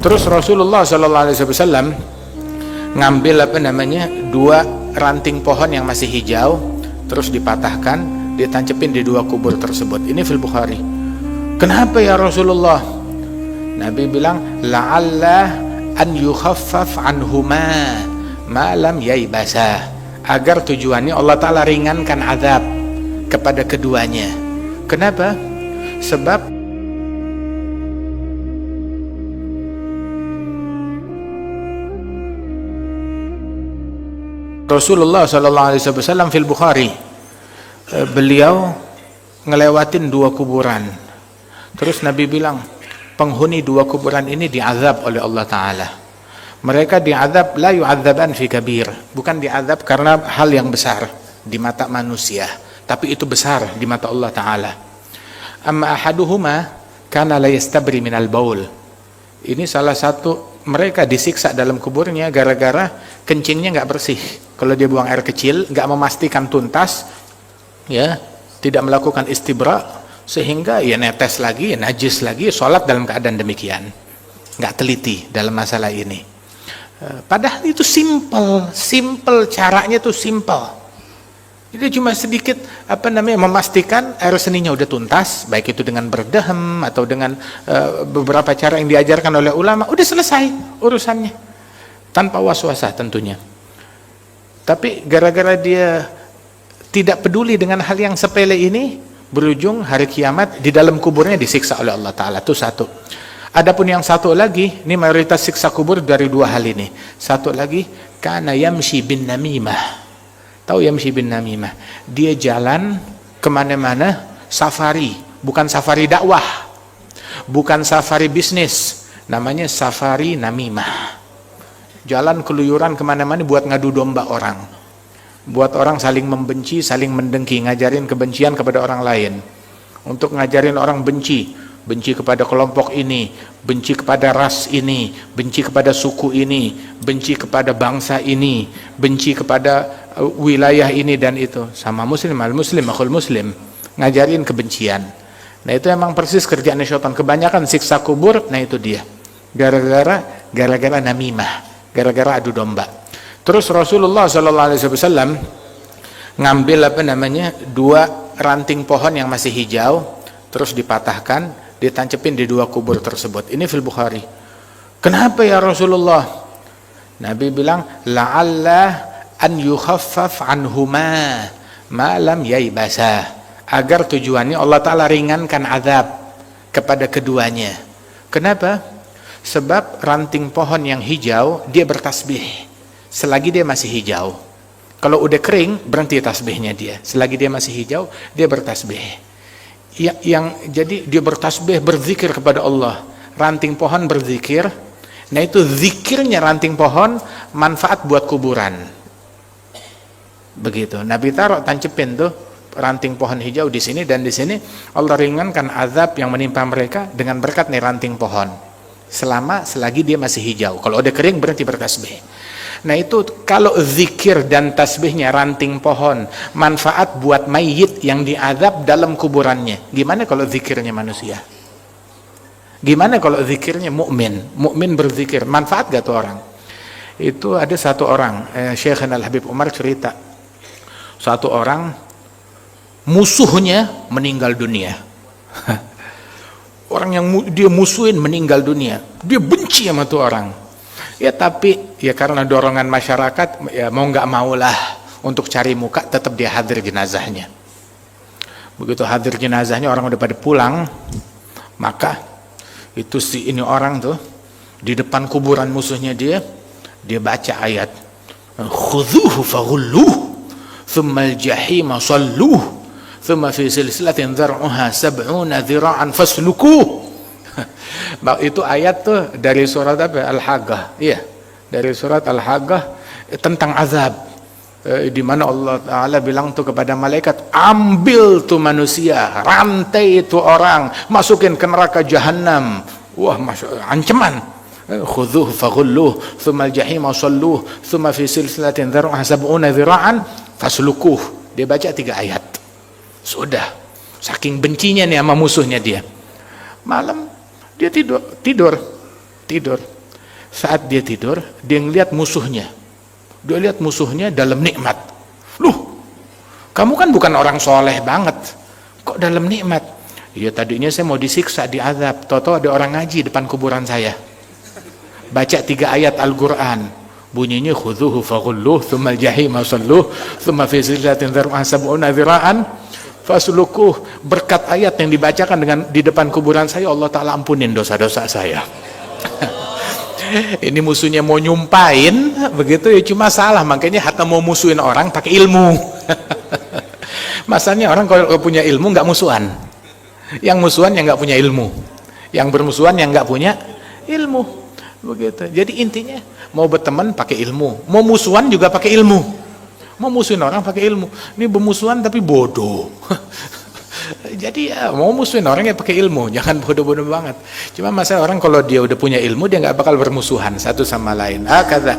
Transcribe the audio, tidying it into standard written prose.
Terus Rasulullah SAW ngambil dua ranting pohon yang masih hijau, terus dipatahkan, ditancepin di dua kubur tersebut. Ini fil Bukhari. Kenapa ya Rasulullah? Nabi bilang, la'alla an yukhaffaf anhuma ma lam yaibasa, agar tujuannya Allah Ta'ala ringankan azab kepada keduanya. Kenapa? Sebab Rasulullah SAW fil Bukhari, beliau ngelewatin dua kuburan. Terus Nabi bilang, penghuni dua kuburan ini diazab oleh Allah Ta'ala. Mereka diazab la yu'adzaban fi kabir, bukan diazab karena hal yang besar di mata manusia, tapi itu besar di mata Allah Ta'ala. Amma ahaduhuma kana la yastabri minal baul. Ini salah satu, mereka disiksa dalam kuburnya gara-gara kencingnya nggak bersih. Kalau dia buang air kecil, nggak memastikan tuntas, ya, tidak melakukan istibra, sehingga ya netes lagi, ya najis lagi, sholat dalam keadaan demikian, nggak teliti dalam masalah ini. Padahal itu simple caranya tuh simple. Jadi cuma sedikit memastikan air seninya udah tuntas, baik itu dengan berdehem atau dengan beberapa cara yang diajarkan oleh ulama, udah selesai urusannya tanpa was-wasah tentunya. Tapi gara-gara dia tidak peduli dengan hal yang sepele ini, berujung hari kiamat di dalam kuburnya disiksa oleh Allah Ta'ala. Itu satu. Adapun yang satu lagi, ini mayoritas siksa kubur dari dua hal ini. Satu lagi, kana yamshi bin namimah. Tahu yamshi bin namimah? Dia jalan kemana-mana, safari. Bukan safari dakwah, bukan safari bisnis, namanya safari namimah. Jalan keluyuran kemana-mana buat ngadu domba orang, buat orang saling membenci, saling mendengki, ngajarin kebencian kepada orang lain, untuk ngajarin orang benci kepada kelompok ini, benci kepada ras ini, benci kepada suku ini, benci kepada bangsa ini, benci kepada wilayah ini dan itu. Sama muslim, al-muslim, akhul muslim, ngajarin kebencian. Nah itu emang persis kerjaan syaitan. Kebanyakan siksa kubur, nah itu dia, gara-gara namimah, gara-gara adu domba. Terus Rasulullah SAW ngambil dua ranting pohon yang masih hijau, terus dipatahkan, ditancepin di dua kubur tersebut. Ini fil Bukhari. Kenapa ya Rasulullah? Nabi bilang, la'alla an yukhaffaf anhuma ma lam yaibasa, agar tujuannya Allah Ta'ala ringankan azab kepada keduanya. Kenapa? Sebab ranting pohon yang hijau dia bertasbih selagi dia masih hijau. Kalau udah kering berhenti tasbihnya dia. Selagi dia masih hijau dia bertasbih. Jadi dia bertasbih, berzikir kepada Allah. Ranting pohon berzikir. Nah itu zikirnya ranting pohon manfaat buat kuburan. Begitu. Nabi taruh tancepin tuh ranting pohon hijau di sini dan di sini. Allah ringankan azab yang menimpa mereka dengan berkat nih ranting pohon. Selagi dia masih hijau. Kalau udah kering berhenti bertasbih. Nah itu kalau zikir dan tasbihnya ranting pohon manfaat buat mayit yang diazab dalam kuburannya, gimana kalau zikirnya manusia? Gimana kalau zikirnya mukmin berzikir, manfaat gak tuh orang? Itu ada satu orang, Syekh Al-Habib Umar cerita, satu orang musuhnya meninggal dunia. Orang yang dia musuhin meninggal dunia, dia benci sama tuh orang. Ya tapi ya karena dorongan masyarakat, ya mau nggak maulah untuk cari muka, tetap dia hadir jenazahnya. Begitu hadir jenazahnya, orang udah pada pulang, maka itu ini orang tuh di depan kuburan musuhnya dia baca ayat, khudhuhu faghulluh thumma al-jahima salluh thumma fi silsilatin dhar'uha 70 dhira'an faslukuh. Itu ayat tuh dari surat apa? Al-Haqqah. Iya, dari surat Al-Haqqah tentang azab. Di mana Allah Ta'ala bilang tuh kepada malaikat, ambil tuh manusia, rantai itu orang, masukin ke neraka jahanam. Wah, ancaman. Khudhuhu faghulluh thumma al-jahima salluh thumma fi silsilatin dhar'uha 70 dhira'an faslukuh. Dia baca 3 ayat. Sudah, saking bencinya nih sama musuhnya dia. Malam dia tidur. Saat dia tidur, dia ngeliat musuhnya. Dia lihat musuhnya dalam nikmat. Loh, kamu kan bukan orang soleh banget, kok dalam nikmat? Iya, tadinya saya mau disiksa, diazab. Toto ada orang ngaji depan kuburan saya. Baca 3 ayat Al-Quran. Bunyinya, khudhuhu faghulluh, thumma al-jahima salluh, thumma fi zillatin dhar'uha sab'una dhira'an faslukuh. Berkat ayat yang dibacakan di depan kuburan saya, Allah Ta'ala ampunin dosa-dosa saya. Ini musuhnya mau nyumpain, begitu ya, cuma salah. Makanya hatta mau musuhin orang pakai ilmu. Masalahnya orang kalau punya ilmu nggak musuhan. Yang musuhan yang nggak punya ilmu. Yang bermusuhan yang nggak punya ilmu. Begitu. Jadi intinya mau berteman pakai ilmu, mau musuhan juga pakai ilmu. Mau musuhin orang pakai ilmu. Ini bermusuhan tapi bodoh. Jadi ya, mau musuhin orang ya pakai ilmu, jangan bodoh-bodoh banget. Cuma masalah orang kalau dia udah punya ilmu, dia nggak bakal bermusuhan satu sama lain. Kata